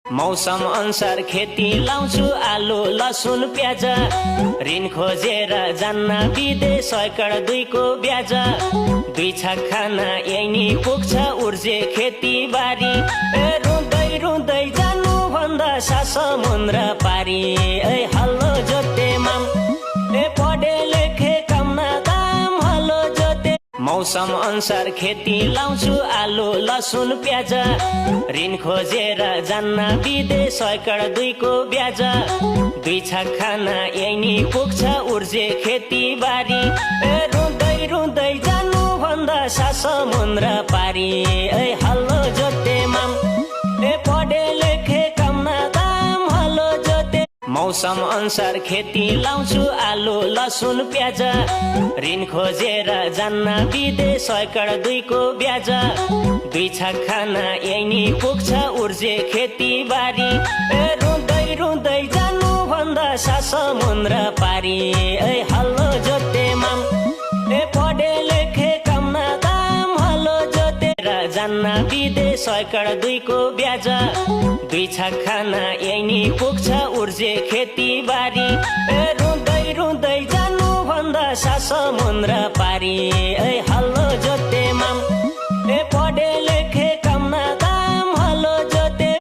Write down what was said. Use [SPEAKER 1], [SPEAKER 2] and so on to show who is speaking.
[SPEAKER 1] मौसम अनुसार खेती लाउँछु आलु लसुन प्याज ऋण खोजेर जान्न विदेश एकड 2 को ब्याज 2 छाक खाना यही नि पुग्छ उर्जे खेती बारी रुँदै रुँदै जानु भन्दा समुद्र पारी हल्लो जोते माम पढे लेखे कम दाम हल्लो जोते मौसम अनुसार खेती लाउँछु आलु लसुन प्याज ऋण खोजेर जान्न विदेश एकड 2 को ब्याज 2 छाक खाना यही नि पुग्छ उर्जे खेती बारी रुँदै रुँदै जानु भन्दा समुद्र पारी हल्लो जोते माम पढे लेखे कम दाम हल्लो जोते मौसम अनुसार खेती लाउँछु आलु लसुन प्याज ऋण खोजेर जान्न विदेश एकड 2 को ब्याज 2 छाक खाना यही नि पुग्छ उर्जे खेती बारी रुँदै रुँदै जानु भन्दा समुद्र पारी हल्लो जोते माम पढे लेखे कम दाम हल्लो जोते जान्न विदेश एकड 2 को ब्याज 2 छाक खाना यही नि पुग्छ उर्जे खेती बारी रुँदै रुँदै जानु भन्दा समुद्र पारी हल्लो जोते